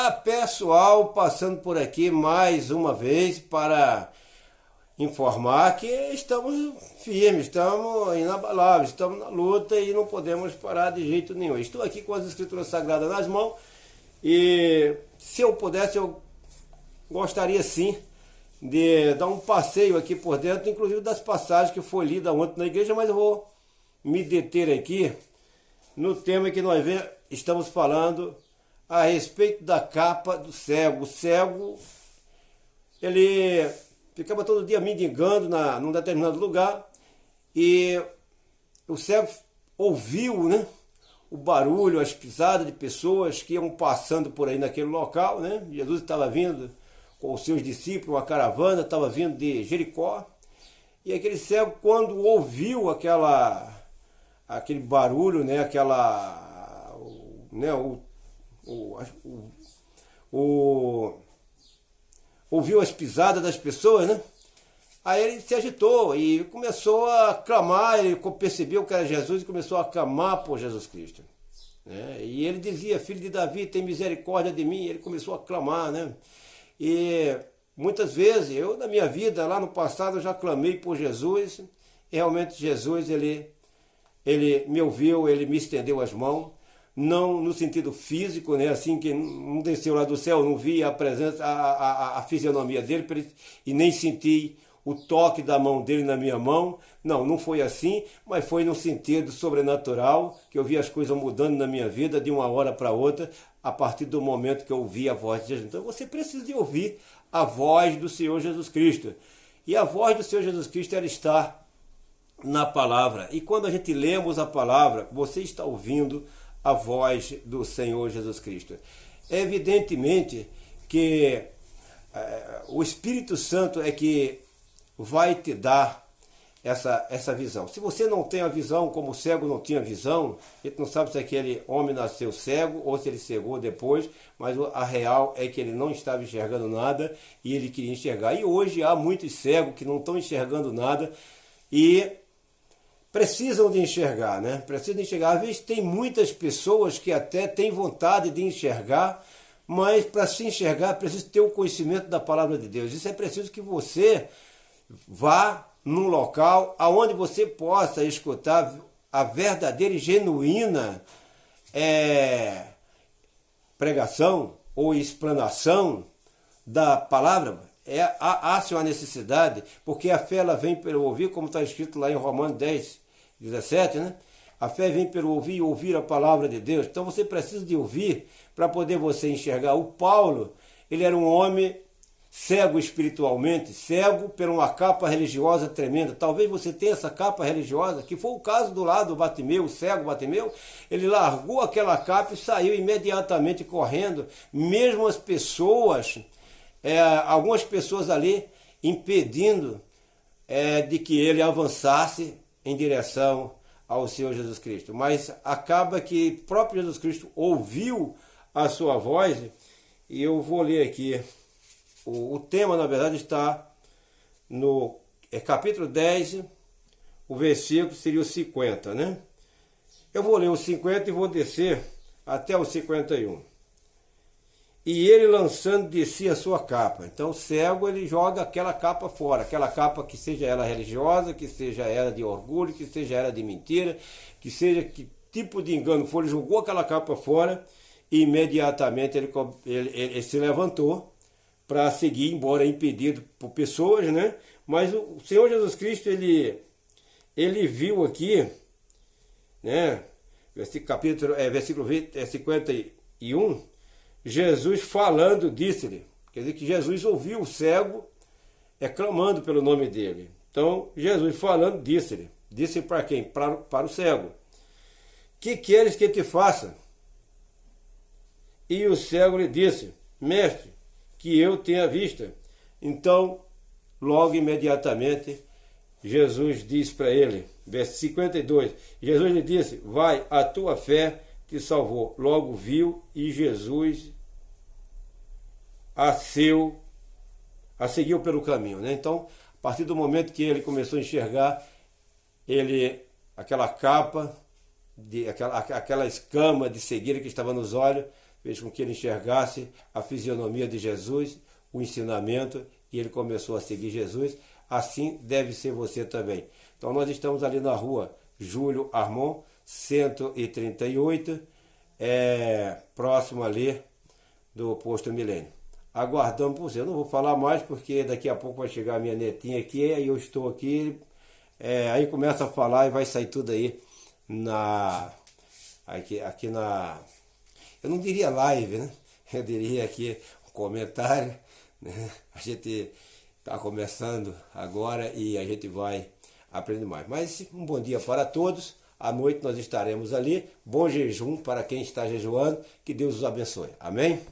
Olá pessoal, passando por aqui mais uma vez para informar que estamos firmes, estamos inabaláveis, estamos na luta e não podemos parar de jeito nenhum. Estou aqui com as escrituras sagradas nas mãos e se eu pudesse eu gostaria sim de dar um passeio aqui por dentro, inclusive das passagens que foi lida ontem na igreja, mas eu vou me deter aqui no tema que nós estamos falando a respeito da capa do cego. O cego, ele ficava todo dia mendigando num determinado lugar e o cego ouviu, né, o barulho, as pisadas de pessoas que iam passando por aí naquele local, né? Jesus estava vindo com os seus discípulos, uma caravana, estava vindo de Jericó, e aquele cego, quando ouviu aquele barulho, né, ouviu as pisadas das pessoas, né? Aí ele se agitou e começou a clamar, ele percebeu que era Jesus e começou a clamar por Jesus Cristo, né? E ele dizia: filho de Davi, tem misericórdia de mim. Ele começou a clamar, né? E muitas vezes, eu na minha vida, lá no passado, eu já clamei por Jesus, e realmente Jesus, ele me ouviu, ele me estendeu as mãos, não no sentido físico, né, assim que não desceu lá do céu, não vi a presença, a fisionomia dele, e nem senti o toque da mão dele na minha mão. Não foi assim, mas foi no sentido sobrenatural, que eu vi as coisas mudando na minha vida de uma hora para outra, a partir do momento que eu ouvi a voz de Jesus. Então você precisa de ouvir a voz do Senhor Jesus Cristo. E a voz do Senhor Jesus Cristo, ela está na palavra. E quando a gente lemos a palavra, você está ouvindo a voz do Senhor Jesus Cristo. Evidentemente que o Espírito Santo é que vai te dar essa visão. Se você não tem a visão, como o cego não tinha visão, a gente não sabe se aquele homem nasceu cego ou se ele cegou depois, mas a real é que ele não estava enxergando nada e ele queria enxergar. E hoje há muitos cegos que não estão enxergando nada e precisam de enxergar, né? Precisam de enxergar. Às vezes tem muitas pessoas que até têm vontade de enxergar, mas para se enxergar precisa ter o conhecimento da palavra de Deus. Isso é preciso que você vá num local aonde você possa escutar a verdadeira e genuína pregação ou explanação da palavra. Há-se uma necessidade, porque a fé ela vem pelo ouvir, como está escrito lá em Romanos 10, 17, né? A fé vem pelo ouvir e ouvir a palavra de Deus. Então você precisa de ouvir para poder você enxergar. O Paulo, ele era um homem cego espiritualmente, cego por uma capa religiosa tremenda. Talvez você tenha essa capa religiosa, que foi o caso do lado do Bartimeu, o cego Bartimeu. Ele largou aquela capa e saiu imediatamente correndo. Mesmo as pessoas, algumas pessoas ali impedindo de que ele avançasse em direção ao Senhor Jesus Cristo. Mas acaba que o próprio Jesus Cristo ouviu a sua voz, e eu vou ler aqui. O tema, na verdade, está no capítulo 10, o versículo seria o 50, né? Eu vou ler o 50 e vou descer até o 51. E ele lançando de si a sua capa. Então o cego, ele joga aquela capa fora, aquela capa que seja ela religiosa, que seja ela de orgulho, que seja ela de mentira, que seja que tipo de engano for, ele jogou aquela capa fora e imediatamente ele se levantou para seguir, embora impedido por pessoas, né? Mas o Senhor Jesus Cristo, ele viu aqui, né? Versículo 51, Jesus falando, disse-lhe. Quer dizer que Jesus ouviu o cego clamando pelo nome dele. Então, Jesus falando, disse-lhe. Disse para quem? Para o cego. Que queres que te faça? E o cego lhe disse: mestre, que eu tenha vista. Então, logo imediatamente, Jesus disse para ele, verso 52, Jesus lhe disse: vai, a tua fé te salvou. Logo viu e Jesus a seguiu pelo caminho, né? Então, a partir do momento que ele começou a enxergar, aquela capa, aquela escama de cegueira que estava nos olhos, fez com que ele enxergasse a fisionomia de Jesus, o ensinamento, e ele começou a seguir Jesus. Assim deve ser você também. Então nós estamos ali na rua Júlio Armon, 138, próximo ali do posto Milênio. Aguardamos por você. Eu não vou falar mais porque daqui a pouco vai chegar a minha netinha aqui, aí eu estou aqui, aí começa a falar e vai sair tudo aí aqui na, eu não diria live, né? Eu diria aqui um comentário, né? A gente está começando agora e a gente vai aprender mais. Mas um bom dia para todos. À noite nós estaremos ali. Bom jejum para quem está jejuando. Que Deus os abençoe. Amém?